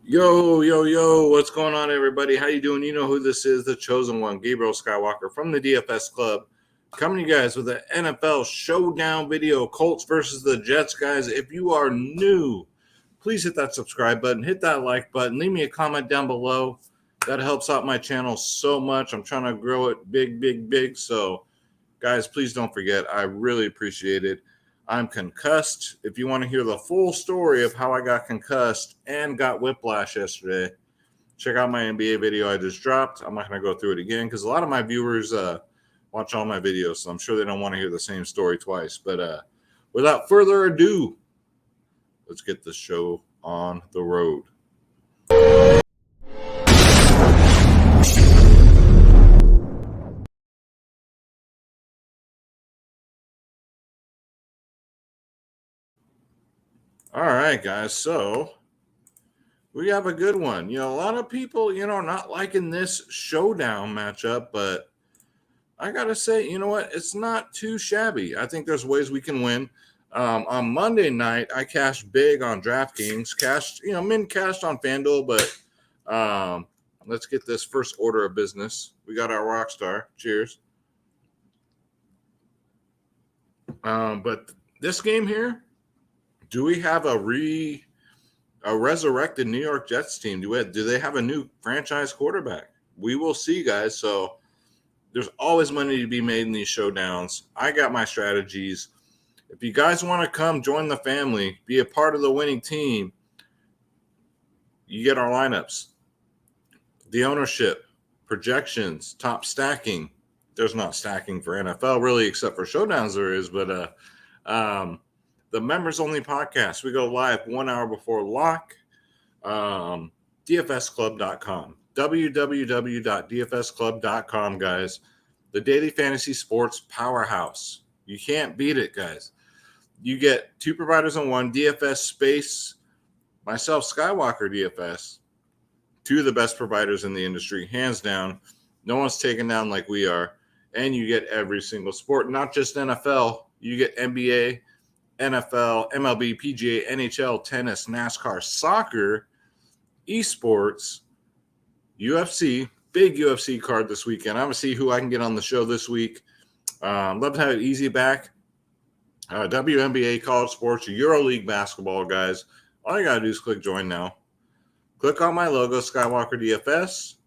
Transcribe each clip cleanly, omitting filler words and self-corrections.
Yo, what's going on, everybody? How you doing? You know who this is, the chosen one, Gabriel Skywalker from the DFS Club, coming to you guys with an NFL Showdown video, Colts versus the Jets, guys. If you are new, please hit that subscribe button, hit that like button, leave me a comment down below. That helps out my channel so much. I'm trying to grow it big. So, guys, please don't forget. I really appreciate it. I'm concussed. If you want to hear the full story of how I got concussed and got whiplash yesterday, check out my NBA video I just dropped. I'm not going to go through it again because a lot of my viewers watch all my videos, so I'm sure they don't want to hear the same story twice. But without further ado, let's get the show on the road. All right, guys. So we have a good one. A lot of people, not liking this showdown matchup, but I got to say, you know what? It's not too shabby. I think there's ways we can win. On Monday night, I cashed big on DraftKings, min cashed on FanDuel, but let's get this first order of business. We got our rock star. Cheers. But this game here, do we have a resurrected New York Jets team? Do they have a new franchise quarterback? We will see, guys. So there's always money to be made in these showdowns. I got my strategies. If you guys want to come join the family, be a part of the winning team, you get our lineups, the ownership, projections, top stacking. There's not stacking for NFL really, except for showdowns there is, but the members only podcast. We go live 1 hour before lock. DFSclub.com. www.dfsclub.com, guys. The daily fantasy sports powerhouse. You can't beat it, guys. You get two providers in one, DFS Space, myself, Skywalker DFS, two of the best providers in the industry, hands down. No one's taken down like we are. And you get every single sport, not just NFL. You get NBA, NFL, MLB, PGA, NHL, tennis, NASCAR, soccer, esports, UFC, big UFC card this weekend. I'm going to see who I can get on the show this week. Love to have it easy back. WNBA, college sports, EuroLeague basketball, guys. All you got to do is click join now. Click on my logo, Skywalker DFS,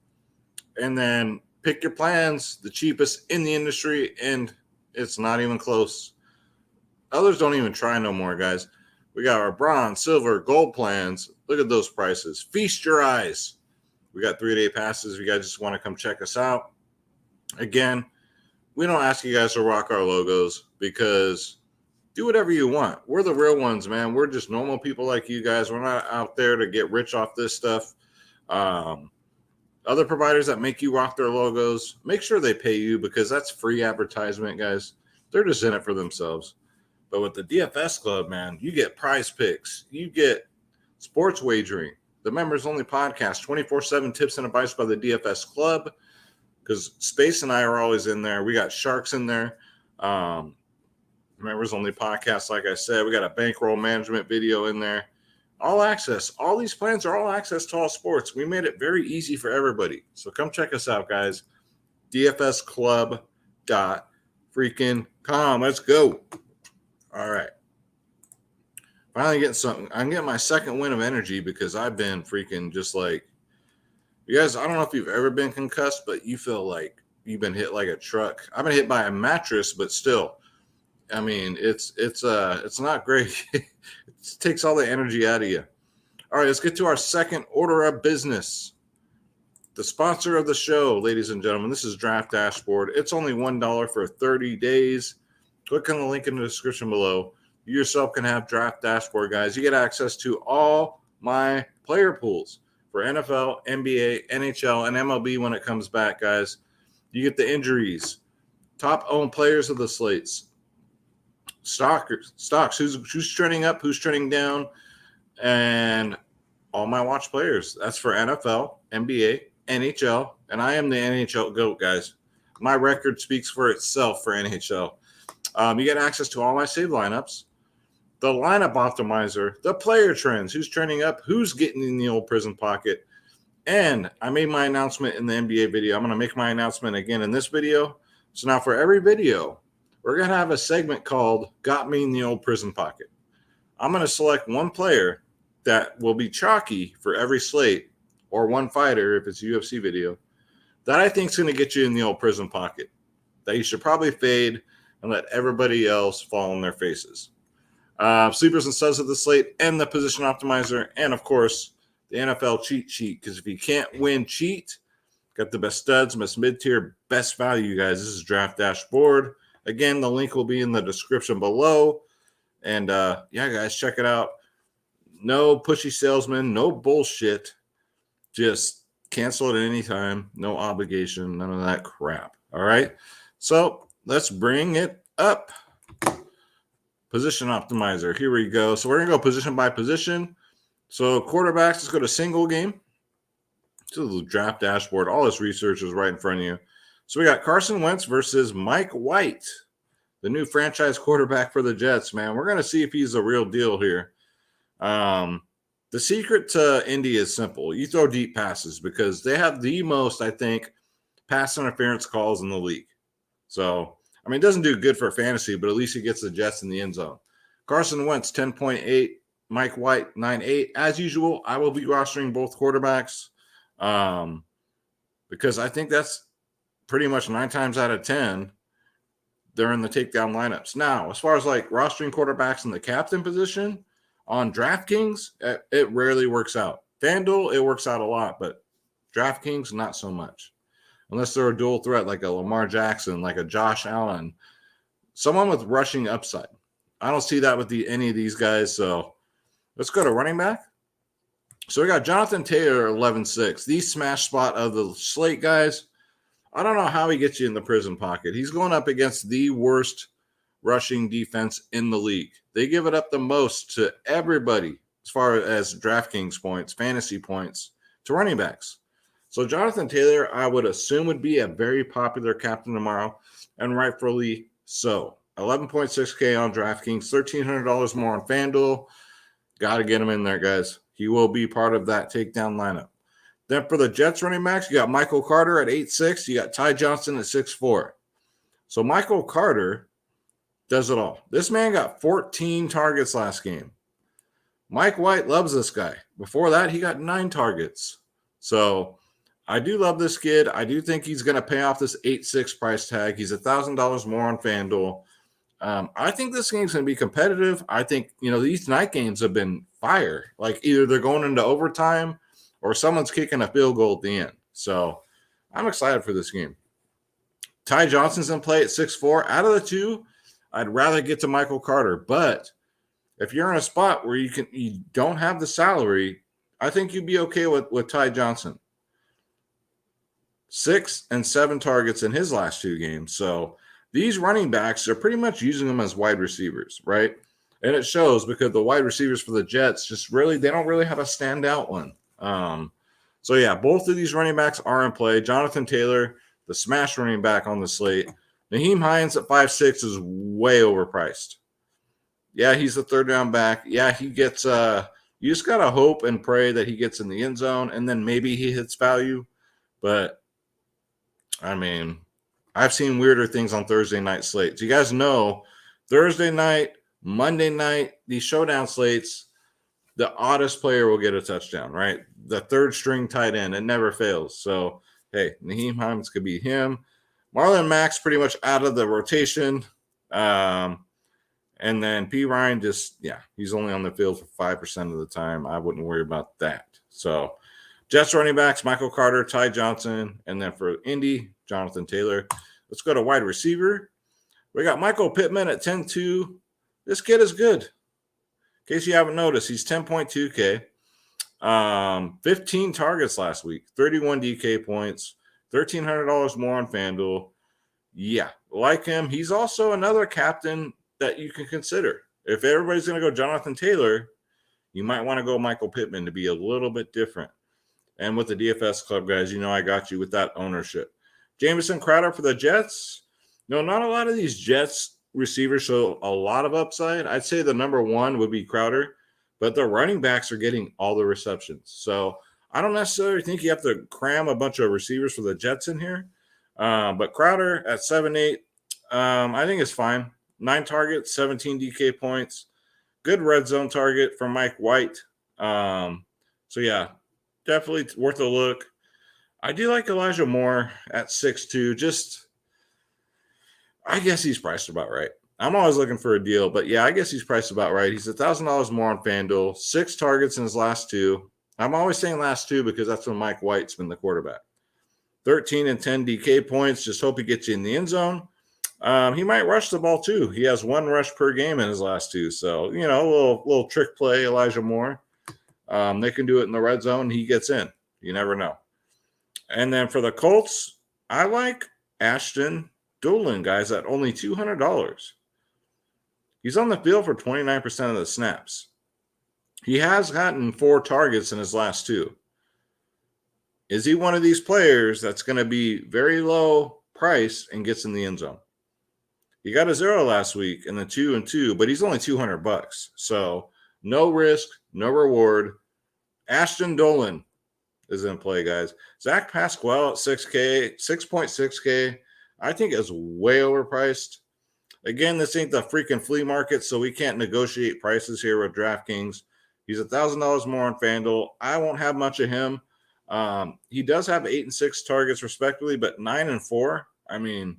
and then pick your plans, the cheapest in the industry, and it's not even close. Others don't even try no more, guys. We got our bronze, silver, gold plans. Look at those prices. Feast your eyes. We got 3-day passes if you guys just want to come check us out. Again, we don't ask you guys to rock our logos because do whatever you want. We're the real ones, man. We're just normal people like you guys. We're not out there to get rich off this stuff. Other providers that make you rock their logos, make sure they pay you because that's free advertisement, guys. They're just in it for themselves. But with the DFS Club, man, you get prize picks. You get sports wagering. The members only podcast, 24/7 tips and advice by the DFS Club, because Space and I are always in there. We got Sharks in there. Members only podcast, like I said. We got a bankroll management video in there. All access. All these plans are all access to all sports. We made it very easy for everybody. So come check us out, guys. DFSclub.com. Let's go. All right. Finally getting something. I'm getting my second win of energy because I've been freaking just like, you guys, I don't know if you've ever been concussed, but you feel like you've been hit like a truck. I've been hit by a mattress, but still, I mean, it's not great. It takes all the energy out of you. All right, let's get to our second order of business. The sponsor of the show, ladies and gentlemen, this is Draft Dashboard. It's only $1 for 30 days. Click on the link in the description below. You yourself can have Draft Dashboard, guys. You get access to all my player pools for NFL, NBA, NHL, and MLB when it comes back, guys. You get the injuries, top owned players of the slates, stocks, who's trending up, who's trending down, and all my watch players. That's for NFL, NBA, NHL, and I am the NHL GOAT, guys. My record speaks for itself for NHL. You get access to all my saved lineups. the lineup optimizer, the player trends, who's trending up, who's getting in the old prison pocket. And I made my announcement in the NBA video. I'm going to make my announcement again in this video. So now for every video, we're going to have a segment called Got Me in the Old Prison Pocket. I'm going to select one player that will be chalky for every slate, or one fighter if it's a UFC video, that I think is going to get you in the old prison pocket, that you should probably fade and let everybody else fall on their faces. Sleepers and studs of the slate, and the position optimizer, and of course the NFL cheat sheet. Because if you can't win, cheat. Got the best studs, best mid-tier, best value, guys. This is Draft Dashboard. Again, the link will be in the description below. And yeah, guys, check it out. No pushy salesman, no bullshit. Just cancel it at any time. No obligation, none of that crap. All right. So let's bring it up. Position optimizer. Here we go. So we're going to go position by position. So quarterbacks, let's go to single game. So the draft dashboard. All this research is right in front of you. So we got Carson Wentz versus Mike White, the new franchise quarterback for the Jets, man. We're going to see if he's a real deal here. The secret to Indy is simple. You throw deep passes because they have the most, I think, pass interference calls in the league. So, I mean, it doesn't do good for fantasy, but at least he gets the Jets in the end zone. Carson Wentz, 10.8. Mike White, 9.8. As usual, I will be rostering both quarterbacks because I think that's pretty much 9 times out of 10 they're in the takedown lineups. Now, as far as like rostering quarterbacks in the captain position on DraftKings, it rarely works out. FanDuel, it works out a lot, but DraftKings, not so much. Unless they're a dual threat like a Lamar Jackson, like a Josh Allen, someone with rushing upside. I don't see that with any of these guys, so let's go to running back. So we got Jonathan Taylor, 11.6. The smash spot of the slate, guys. I don't know how he gets you in the prison pocket. He's going up against the worst rushing defense in the league. They give it up the most to everybody as far as DraftKings points, fantasy points, to running backs. So Jonathan Taylor, I would assume, would be a very popular captain tomorrow, and rightfully so. 11.6K on DraftKings, $1,300 more on FanDuel. Got to get him in there, guys. He will be part of that takedown lineup. Then for the Jets running backs, you got Michael Carter at 8.6. You got Ty Johnson at 6.4. So Michael Carter does it all. This man got 14 targets last game. Mike White loves this guy. Before that, he got 9 targets. So I do love this kid. I do think he's going to pay off this 8.6 price tag. He's $1,000 more on FanDuel. I think this game's going to be competitive. I think, these night games have been fire. Like either they're going into overtime or someone's kicking a field goal at the end. So I'm excited for this game. Ty Johnson's in play at 6.4. Out of the two, I'd rather get to Michael Carter. But if you're in a spot where you don't have the salary, I think you'd be okay with Ty Johnson. 6 and 7 targets in his last 2 games. So these running backs are pretty much using them as wide receivers, right? And it shows because the wide receivers for the Jets they don't really have a standout one. So yeah, both of these running backs are in play. Jonathan Taylor, the smash running back on the slate. Nyheim Hines at 5.6 is way overpriced. Yeah, he's the third down back. Yeah, he gets you just gotta hope and pray that he gets in the end zone and then maybe he hits value. But I mean, I've seen weirder things on Thursday night slates. You guys know Thursday night, Monday night, these showdown slates, the oddest player will get a touchdown, right? The third string tight end. It never fails. So, hey, Nyheim Hines could be him. Marlon Mack's pretty much out of the rotation. And then P. Ryan he's only on the field for 5% of the time. I wouldn't worry about that. So, Jets running backs, Michael Carter, Ty Johnson, and then for Indy, Jonathan Taylor. Let's go to wide receiver. We got Michael Pittman at 10.2. This kid is good. In case you haven't noticed, he's 10.2K. 15 targets last week, 31 DK points, $1,300 more on FanDuel. Yeah, like him. He's also another captain that you can consider. If everybody's going to go Jonathan Taylor, you might want to go Michael Pittman to be a little bit different. And with the DFS Club, guys, I got you with that ownership. Jamison Crowder for the Jets. No, not a lot of these Jets receivers show a lot of upside. I'd say the number one would be Crowder, but the running backs are getting all the receptions. So I don't necessarily think you have to cram a bunch of receivers for the Jets in here. But Crowder at 7-8, I think it's fine. 9 targets, 17 DK points. Good red zone target from Mike White. So, yeah, definitely worth a look. I do like Elijah Moore at 6'2". Just, I guess he's priced about right. I'm always looking for a deal, but yeah, I guess he's priced about right. He's $1,000 more on FanDuel, 6 targets in his last 2. I'm always saying last 2 because that's when Mike White's been the quarterback. 13 and 10 DK points. Just hope he gets you in the end zone. He might rush the ball too. He has 1 rush per game in his last 2. So, you know, a little trick play, Elijah Moore. They can do it in the red zone. He gets in. You never know. And then for the Colts, I like Ashton Dolan, guys, at only $200. He's on the field for 29% of the snaps. He has gotten 4 targets in his last 2. Is he one of these players that's going to be very low price and gets in the end zone? He got a 0 last week and then 2 and 2, but he's only $200. So no risk, no reward. Ashton Dolan is in play, guys. Zach Pasquale at 6K, 6.6K, I think is way overpriced. Again, this ain't the freaking flea market, so we can't negotiate prices here with DraftKings. He's $1,000 more on FanDuel. I won't have much of him. He does have 8 and 6 targets respectively, but 9 and 4, I mean,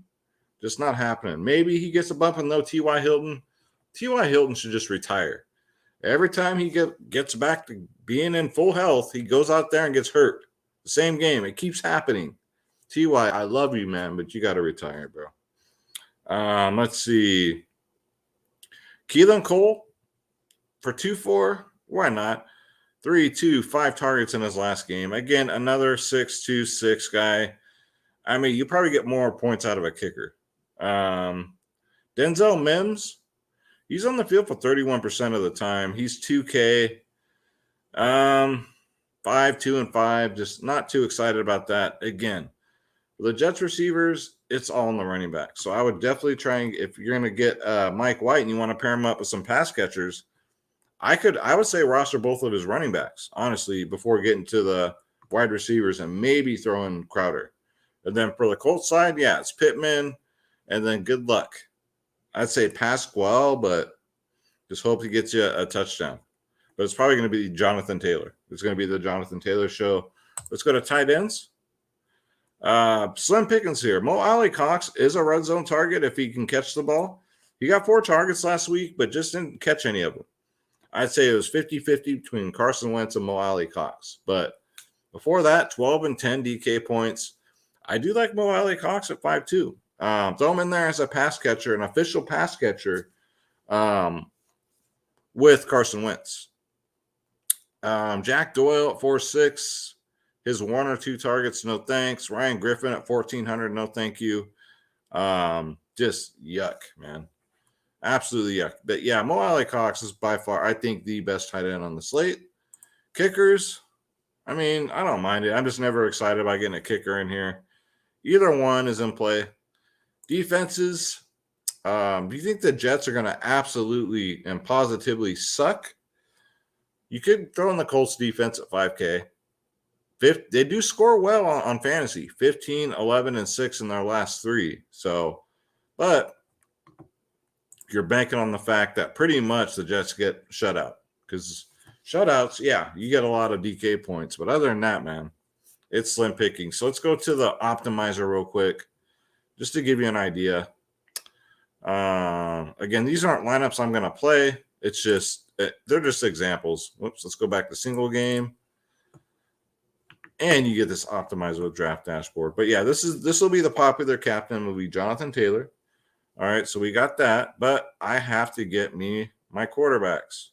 just not happening. Maybe he gets a bump in though. T.Y. Hilton. T.Y. Hilton should just retire. Every time he gets back to being in full health, he goes out there and gets hurt. The same game. It keeps happening. T.Y., I love you, man, but you got to retire, bro. Let's see. Keelan Cole for 2-4. Why not? 3, 2, 5 targets in his last game. Again, another 6-2-6 guy. I mean, you probably get more points out of a kicker. Denzel Mims, he's on the field for 31% of the time. He's 2K. 5, 2, and 5. Just not too excited about that. Again, the Jets receivers, it's all in the running back. So I would definitely try and, if you're going to get Mike White and you want to pair him up with some pass catchers, I would say roster both of his running backs, honestly, before getting to the wide receivers and maybe throw in Crowder. And then for the Colts side, yeah, it's Pittman, and then good luck. I'd say Pasquale, but just hope he gets you a touchdown. But it's probably going to be Jonathan Taylor. It's going to be the Jonathan Taylor show. Let's go to tight ends. Slim pickings here. Mo Alley Cox is a red zone target if he can catch the ball. He got 4 targets last week, but just didn't catch any of them. I'd say it was 50-50 between Carson Wentz and Mo Alley Cox. But before that, 12 and 10 DK points. I do like Mo Alley Cox at 5-2. Throw him in there as a pass catcher, an official pass catcher with Carson Wentz. Jack Doyle at 4-6. His 1 or 2 targets, no thanks. Ryan Griffin at 1,400, no thank you. Just yuck, man. Absolutely yuck. But yeah, Mo Alley Cox is by far, I think, the best tight end on the slate. Kickers, I mean, I don't mind it. I'm just never excited about getting a kicker in here. Either one is in play. Defenses, do you think the Jets are going to absolutely and positively suck? You could throw in the Colts defense at 5K. They do score well on fantasy, 15, 11, and 6 in their last 3. So, but you're banking on the fact that pretty much the Jets get shut out. Because shutouts, yeah, you get a lot of DK points. But other than that, man, it's slim picking. So let's go to the optimizer real quick, just to give you an idea. Again, these aren't lineups I'm going to play. It's just, they're just examples. Whoops, let's go back to single game. And you get this optimizer with draft dashboard. But yeah, this will be the popular captain, will be Jonathan Taylor. All right, so we got that. But I have to get me my quarterbacks.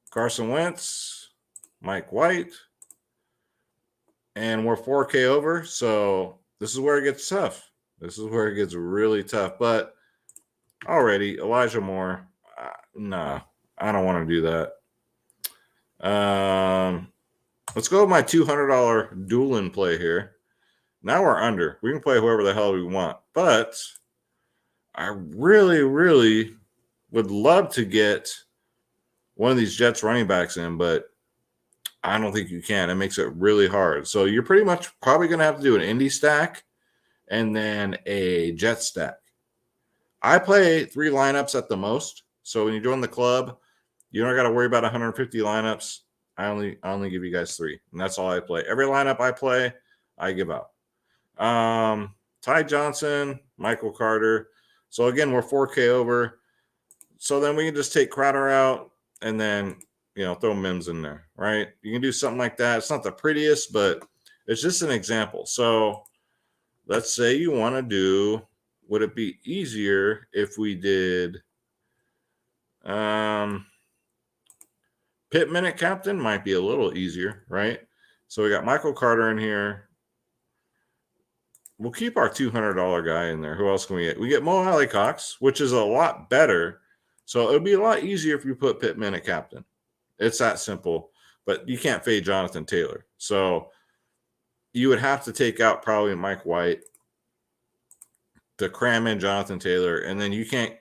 Carson Wentz, Mike White, and we're 4K over. So this is where it gets tough. This is where it gets really tough. But already, Elijah Moore, nah, I don't want to do that. Let's go with my $200 Doolin play here. Now we're under. We can play whoever the hell we want. But I really, really would love to get one of these Jets running backs in, but I don't think you can. It makes it really hard. So you're pretty much probably going to have to do an Indy stack and then a Jet stack. I play 3 lineups at the most. So when you join the club, you don't got to worry about 150 lineups. I only give you guys 3, and that's all I play. Every lineup I play, I give out. Ty Johnson, Michael Carter. So again, we're 4K over. So then we can just take Crowder out and then, throw Mims in there, right? You can do something like that. It's not the prettiest, but it's just an example. So let's say you want to do, would it be easier if we did Pittman at captain? Might be a little easier, right? So we got Michael Carter in here. We'll keep our $200 guy in there. Who else can we get? We get Mo Alley Cox, which is a lot better. So it would be a lot easier if you put Pittman at captain. It's that simple. But you can't fade Jonathan Taylor. So you would have to take out probably Mike White to cram in Jonathan Taylor. And then you can't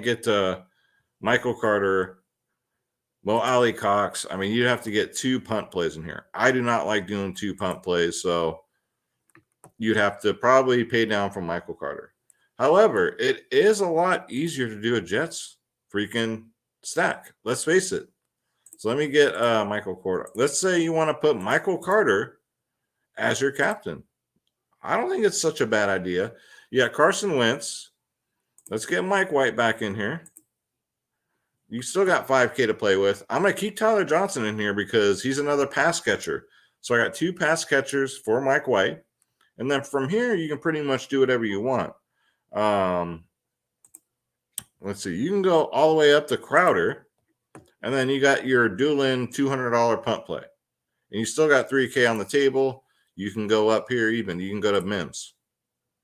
get to Michael Carter, Mo Alley Cox. I mean, you'd have to get 2 punt plays in here. I do not like doing 2 punt plays. So you'd have to probably pay down from Michael Carter. However, it is a lot easier to do a Jets freaking stack. Let's face it. So let me get Michael Carter. Let's say you want to put Michael Carter as your captain. I don't think it's such a bad idea. You got Carson Wentz. Let's get Mike White back in here. You still got 5K to play with. I'm going to keep Tyler Johnson in here because he's another pass catcher. So I got 2 pass catchers for Mike White. And then from here, you can pretty much do whatever you want. Let's see. You can go all the way up to Crowder. And then you got your Doolin $200 punt play. And you still got 3K on the table. You can go up here even. You can go to Mims.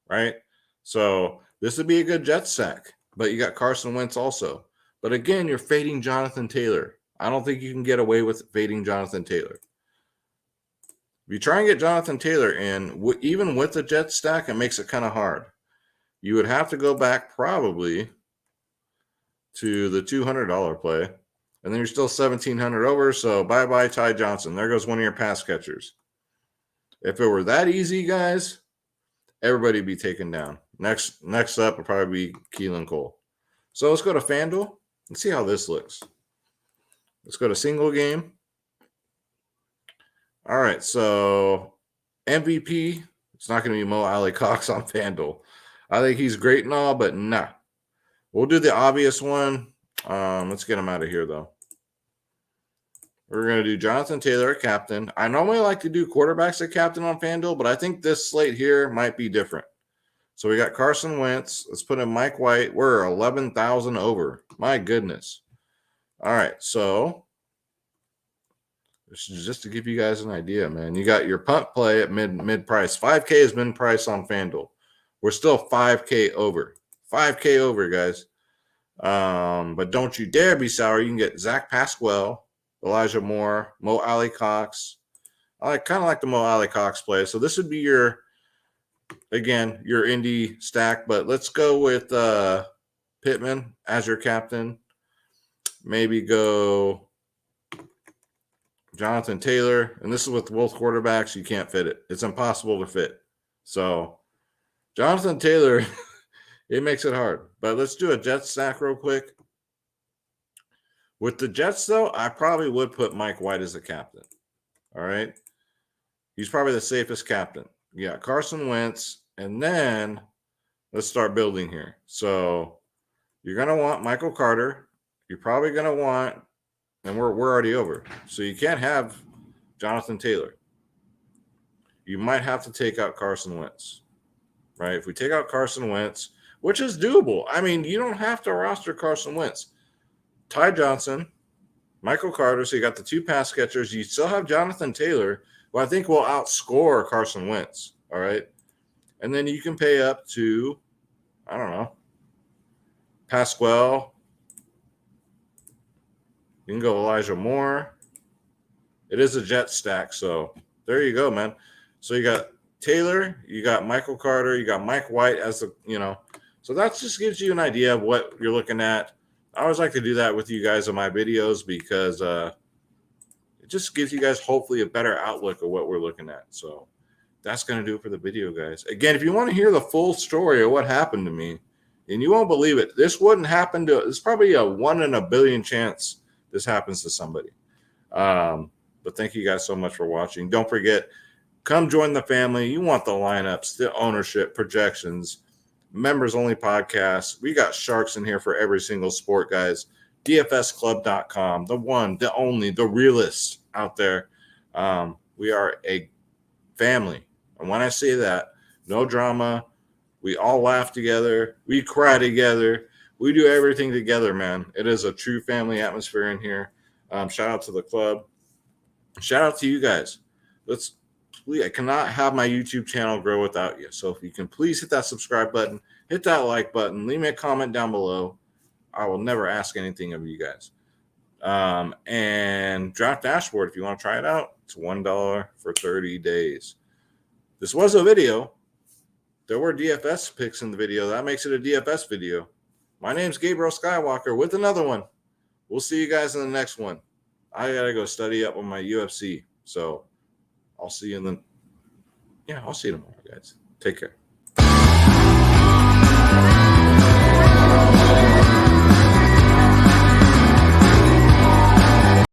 Right? So this would be a good Jet stack. But you got Carson Wentz also. But again, you're fading Jonathan Taylor. I don't think you can get away with fading Jonathan Taylor. If you try and get Jonathan Taylor in, even with the Jet stack, it makes it kind of hard. You would have to go back probably to the $200 play. And then you're still 1,700 over, so bye-bye Ty Johnson. There goes one of your pass catchers. If it were that easy, guys, everybody would be taken down. Next up would probably be Keelan Cole. So let's go to FanDuel and see how this looks. Let's go to single game. All right, so MVP, it's not going to be Mo Alley Cox on FanDuel. I think he's great and all, but nah. We'll do the obvious one. Let's get him out of here, though. We're going to do Jonathan Taylor at captain. I normally like to do quarterbacks at captain on FanDuel, but I think this slate here might be different. So we got Carson Wentz. Let's put in Mike White. We're 11,000 over. My goodness. All right, so this is just to give you guys an idea, man. You got your punt play at mid price. 5K is mid price on FanDuel. We're still 5K over. 5K over, guys. But don't you dare be sour. You can get Zach Pasquale, Elijah Moore, Mo Alley Cox. I kind of like the Mo Alley Cox play. So this would be your Indy stack. But let's go with Pittman as your captain. Maybe go Jonathan Taylor. And this is with both quarterbacks. You can't fit it. It's impossible to fit. So Jonathan Taylor, it makes it hard. But let's do a Jets stack real quick. With the Jets, though, I probably would put Mike White as the captain. All right? He's probably the safest captain. You got Carson Wentz, and then let's start building here. So you're going to want Michael Carter. You're probably going to want, and we're already over. So you can't have Jonathan Taylor. You might have to take out Carson Wentz. Right? If we take out Carson Wentz, which is doable. I mean, you don't have to roster Carson Wentz. Ty Johnson, Michael Carter, so you got the 2 pass catchers. You still have Jonathan Taylor, who I think will outscore Carson Wentz, all right? And then you can pay up to, I don't know, Pasquale. You can go Elijah Moore. It is a Jet stack, so there you go, man. So you got Taylor, you got Michael Carter, you got Mike White as the, So that just gives you an idea of what you're looking at. I always like to do that with you guys on my videos because it just gives you guys hopefully a better outlook of what we're looking at. So that's going to do it for the video, guys. Again, if you want to hear the full story of what happened to me, and you won't believe it, this wouldn't happen to, it's probably a 1 in a billion chance this happens to somebody. But thank you guys so much for watching. Don't forget, come join the family. You want the lineups, the ownership, projections, members only podcasts. We got sharks in here for every single sport, guys. DFSclub.com, the one, the only, the realest out there. We are a family. And when I say that, no drama. We all laugh together. We cry together. We do everything together, man. It is a true family atmosphere in here. Shout out to the club. Shout out to you guys. I cannot have my YouTube channel grow without you. So if you can please hit that subscribe button, hit that like button, leave me a comment down below. I will never ask anything of you guys. And Draft Dashboard, if you want to try it out, it's $1 for 30 days. This was a video. There were DFS picks in the video. That makes it a DFS video. My name's Gabriel Skywalker with another one. We'll see you guys in the next one. I got to go study up on my UFC. So I'll see you tomorrow, guys. Take care.